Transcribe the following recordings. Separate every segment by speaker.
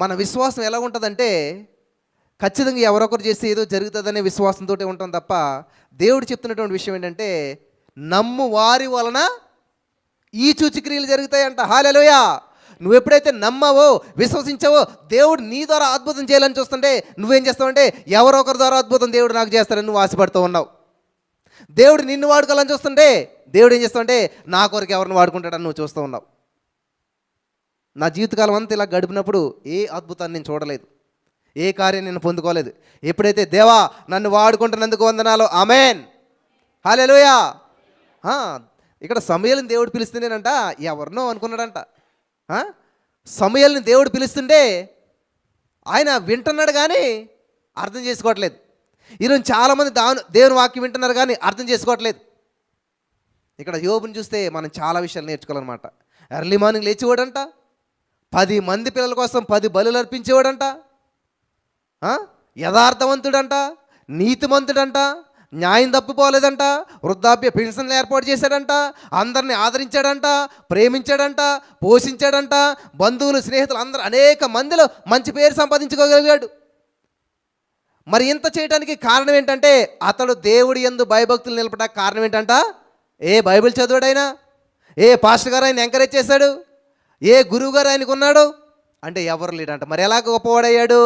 Speaker 1: మన విశ్వాసం ఎలా ఉంటుందంటే ఖచ్చితంగా ఎవరొకరు చేస్తే ఏదో జరుగుతుందనే విశ్వాసంతో ఉంటాం తప్ప, దేవుడు చెప్తున్నటువంటి విషయం ఏంటంటే నమ్ము వారి వలన ఈ సూచక్రియలు జరుగుతాయంట. హల్లెలూయా. నువ్వు ఎప్పుడైతే నమ్మావో, విశ్వసించావో, దేవుడు నీ ద్వారా అద్భుతం చేయాలని చూస్తుంటే నువ్వేం చేస్తావంటే ఎవరొకరి ద్వారా అద్భుతం దేవుడు నాకు చేస్తాడని నువ్వు ఆశపడుతూ ఉన్నావు. దేవుడు నిన్ను వాడుకోవాలని చూస్తుంటే దేవుడు ఏం చేస్తావంటే నా కొరకు ఎవరిని వాడుకుంటాడని నువ్వు చూస్తూ ఉన్నావు. నా జీవితకాలం అంతా ఇలా గడిపినప్పుడు ఏ అద్భుతాన్ని నేను చూడలేదు, ఏ కార్యం నేను పొందుకోలేదు. ఎప్పుడైతే దేవా నన్ను వాడుకుంటున్నందుకు వందనాలు, ఆమేన్, హల్లెలూయా. ఇక్కడ సమూయేలుని దేవుడు పిలుస్తుండేనంట, ఎవరినో అనుకున్నాడంట. సమూయేలుని దేవుడు పిలుస్తుంటే ఆయన వింటున్నాడు కానీ అర్థం చేసుకోవట్లేదు. ఈరోజు చాలామంది దేవుని వాక్యం వింటున్నారు కానీ అర్థం చేసుకోవట్లేదు. ఇక్కడ యోబుని చూస్తే మనం చాలా విషయాలు నేర్చుకోవాలన్నమాట. ఎర్లీ మార్నింగ్ లేచేవాడంట, 10 మంది పిల్లల కోసం 10 బలులు అర్పించేవాడంట, యథార్థవంతుడంట, నీతిమంతుడంట, న్యాయం తప్పిపోలేదంట, వృద్ధాప్య పెన్షన్లు ఏర్పాటు చేశాడంట, అందరినీ ఆదరించాడంట, ప్రేమించాడంట, పోషించాడంట, బంధువులు స్నేహితులు అందరూ అనేక మందిలో మంచి పేరు సంపాదించుకోగలిగాడు. మరి ఇంత చేయడానికి కారణం ఏంటంటే అతడు దేవుడి యందు భయభక్తులు నిలపడానికి కారణం ఏంటంట, ఏ బైబిల్ చదువుడైనా, ఏ పాస్టర్ గారు ఆయన ఎంకరేజ్ చేశాడు, ఏ గురువు గారు ఆయనకు ఉన్నాడు అంటే ఎవరు లేడంట. మరి ఎలా గొప్పవాడయ్యాడు?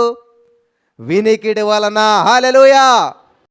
Speaker 1: వినికిడి వలన. హల్లెలూయా.